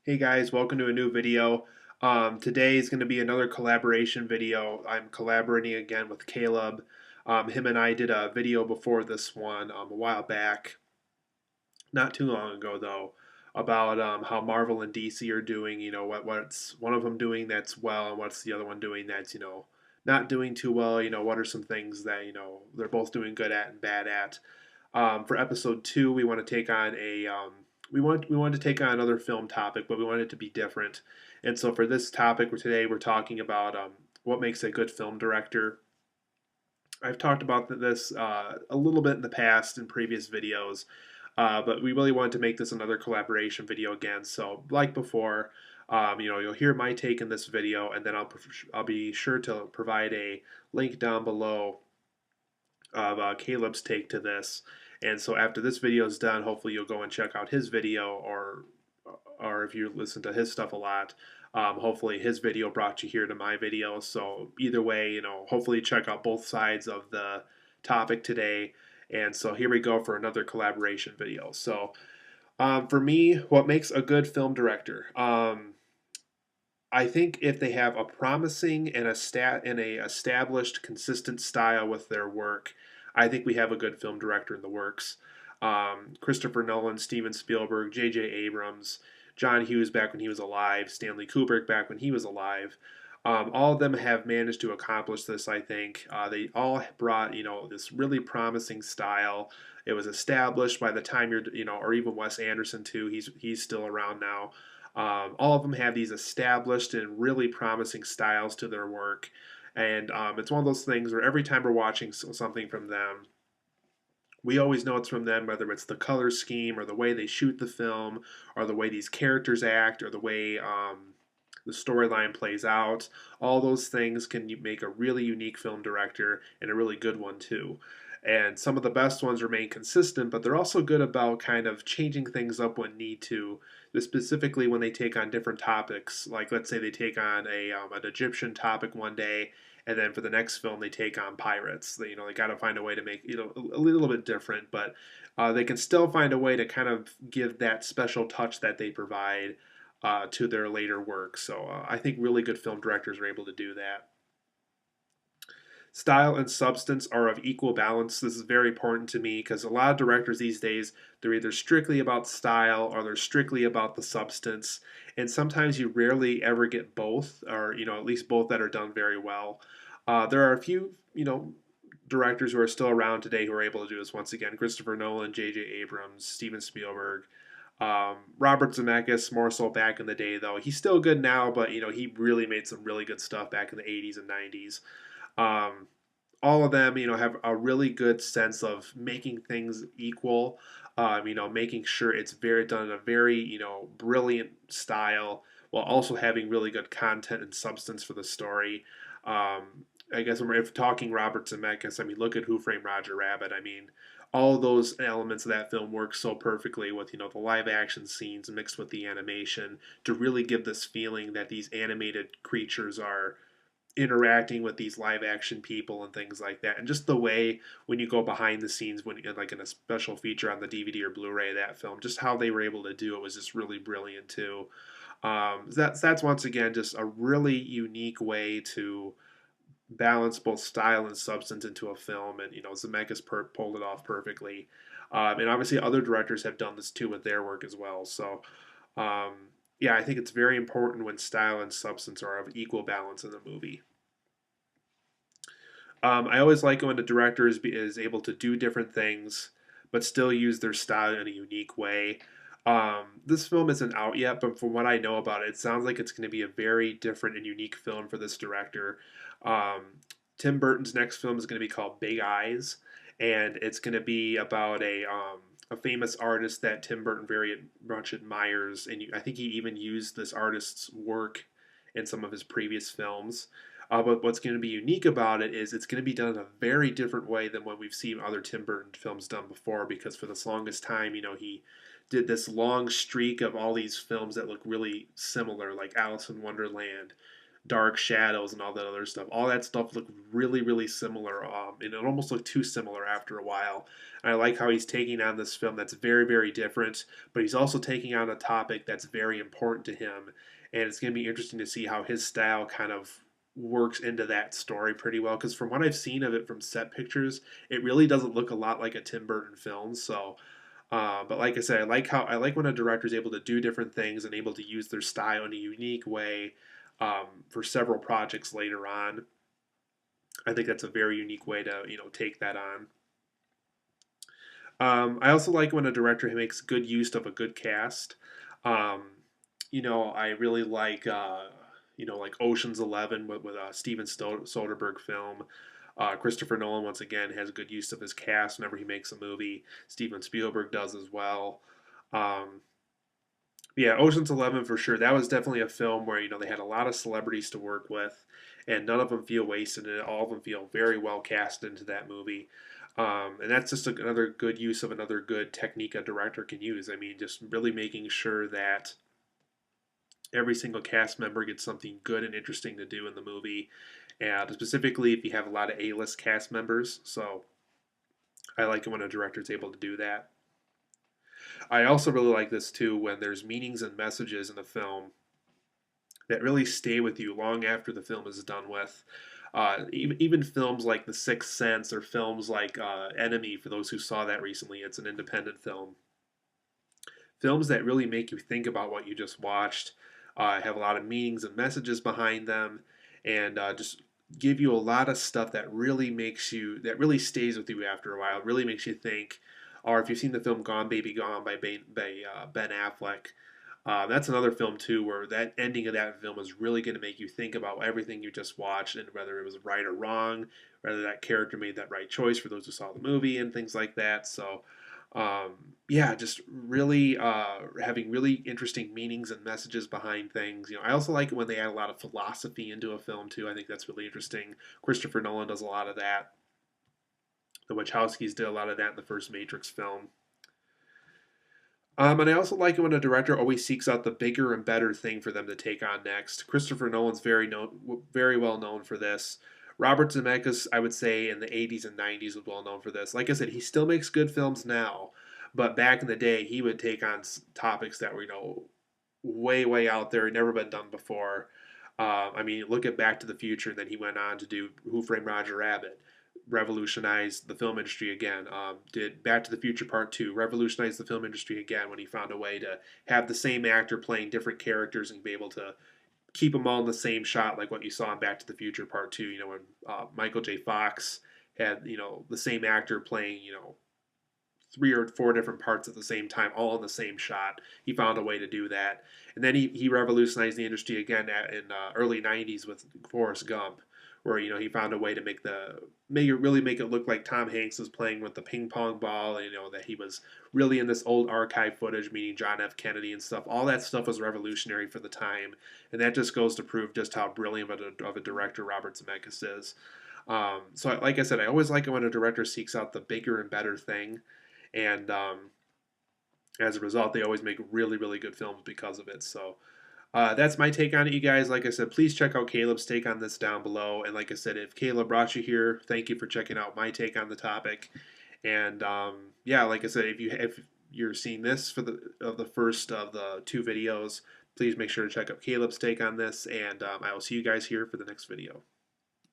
Hey guys, welcome to a new video. Today is going to be another collaboration video. I'm collaborating again with Caleb. Him and I did a video before this one a while back, not too long ago though, about how Marvel and DC are doing. What's one of them doing that's well, and what's the other one doing that's not doing too well. What are some things that they're both doing good at and bad at. For episode 2, we want to take on we wanted to take on another film topic, but we wanted it to be different. And so for this topic, today we're talking about what makes a good film director. I've talked about this a little bit in the past in previous videos, but we really wanted to make this another collaboration video again. So like before, you'll hear my take in this video, and then I'll be sure to provide a link down below of Caleb's take to this. And so after this video is done, hopefully you'll go and check out his video, or if you listen to his stuff a lot, hopefully his video brought you here to my video. So either way, hopefully check out both sides of the topic today. And so here we go for another collaboration video. So for me, what makes a good film director? I think if they have a promising and a established, consistent style with their work, I think we have a good film director in the works. Christopher Nolan, Steven Spielberg, J.J. Abrams, John Hughes back when he was alive, Stanley Kubrick back when he was alive. All of them have managed to accomplish this. I think they all brought this really promising style. It was established by the time or even Wes Anderson too. He's still around now. All of them have these established and really promising styles to their work. And it's one of those things where every time we're watching something from them, we always know it's from them, whether it's the color scheme or the way they shoot the film or the way these characters act or the way the storyline plays out. All those things can make a really unique film director and a really good one too. And some of the best ones remain consistent, but they're also good about kind of changing things up when need to. Specifically, when they take on different topics, like let's say they take on an Egyptian topic one day, and then for the next film they take on pirates. They got to find a way to make a little bit different, but they can still find a way to kind of give that special touch that they provide to their later work. So I think really good film directors are able to do that. Style and substance are of equal balance. This is very important to me because a lot of directors these days, they're either strictly about style or they're strictly about the substance. And sometimes you rarely ever get both, or at least both that are done very well. There are a few directors who are still around today who are able to do this. Once again, Christopher Nolan, J.J. Abrams, Steven Spielberg, Robert Zemeckis, more so back in the day though. He's still good now, but he really made some really good stuff back in the 80s and 90s. Um, all of them, have a really good sense of making things equal. Making sure it's very done in a very, brilliant style while also having really good content and substance for the story. I guess if talking Robert Zemeckis, look at Who Framed Roger Rabbit. All those elements of that film work so perfectly with the live action scenes mixed with the animation to really give this feeling that these animated creatures are interacting with these live action people and things like that. And just the way when you go behind the scenes, when like in a special feature on the DVD or Blu-ray of that film, just how they were able to do it was just really brilliant too. That's once again just a really unique way to balance both style and substance into a film, and Zemeckis pulled it off perfectly. And obviously other directors have done this too with their work as well. So um, yeah, I think it's very important when style and substance are of equal balance in a movie. I always like it when the director is able to do different things, but still use their style in a unique way. This film isn't out yet, but from what I know about it, it sounds like it's going to be a very different and unique film for this director. Um, Tim Burton's next film is going to be called Big Eyes, and it's going to be about a famous artist that Tim Burton very much admires, and I think he even used this artist's work in some of his previous films. But what's going to be unique about it is it's going to be done in a very different way than what we've seen other Tim Burton films done before. Because for the longest time, he did this long streak of all these films that look really similar, like Alice in Wonderland, dark shadows and all that other stuff. All that stuff looked really, really similar, and it almost looked too similar after a while. And I like how he's taking on this film that's very, very different, but he's also taking on a topic that's very important to him. And it's going to be interesting to see how his style kind of works into that story pretty well. Because from what I've seen of it from set pictures, it really doesn't look a lot like a Tim Burton film. So but like I said, I like when a director is able to do different things and able to use their style in a unique way for several projects later on. I think that's a very unique way to take that on. I also like when a director makes good use of a good cast. Um, I really like like Ocean's 11 with a Steven Soderbergh film. Christopher Nolan once again has good use of his cast whenever he makes a movie. Steven Spielberg does as well. Um, yeah, Ocean's 11 for sure. That was definitely a film where they had a lot of celebrities to work with, and none of them feel wasted, and all of them feel very well cast into that movie. And that's just another good use of another good technique a director can use. I mean, just really making sure that every single cast member gets something good and interesting to do in the movie, and specifically if you have a lot of A-list cast members. So I like it when a director is able to do that. I also really like this too when there's meanings and messages in a film that really stay with you long after the film is done with. Even films like The Sixth Sense or films like Enemy, for those who saw that recently, it's an independent film. Films that really make you think about what you just watched have a lot of meanings and messages behind them, and just give you a lot of stuff that really stays with you after a while. It really makes you think. Or if you've seen the film Gone Baby Gone by Ben Affleck, that's another film too, where that ending of that film is really going to make you think about everything you just watched and whether it was right or wrong, whether that character made that right choice for those who saw the movie and things like that. So, um, yeah, just really having really interesting meanings and messages behind things. I also like it when they add a lot of philosophy into a film too. I think that's really interesting. Christopher Nolan does a lot of that. The Wachowskis did a lot of that in the first Matrix film. And I also like it when a director always seeks out the bigger and better thing for them to take on next. Christopher Nolan's very well known for this. Robert Zemeckis, I would say, in the 80s and 90s was well known for this. Like I said, he still makes good films now, but back in the day, he would take on topics that were, way out there, never been done before. I mean, look at Back to the Future, and then he went on to do Who Framed Roger Rabbit, revolutionized the film industry again. Did Back to the Future Part 2, revolutionized the film industry again when he found a way to have the same actor playing different characters and be able to keep them all in the same shot, like what you saw in Back to the Future Part 2, when Michael J. Fox had, the same actor playing, three or four different parts at the same time, all in the same shot. He found a way to do that. And then he revolutionized the industry again in early 90s with Forrest Gump, where he found a way to make it look like Tom Hanks was playing with the ping pong ball, and that he was really in this old archive footage meeting John F. Kennedy and stuff. All that stuff was revolutionary for the time, and that just goes to prove just how brilliant of a director Robert Zemeckis is. So, like I said, I always like it when a director seeks out the bigger and better thing, and as a result, they always make really, really good films because of it. So, that's my take on it, you guys. Like I said, please check out Caleb's take on this down below. And like I said, if Caleb brought you here, thank you for checking out my take on the topic. And yeah, like I said, if you're seeing this for the first of the two videos, please make sure to check out Caleb's take on this. And I will see you guys here for the next video.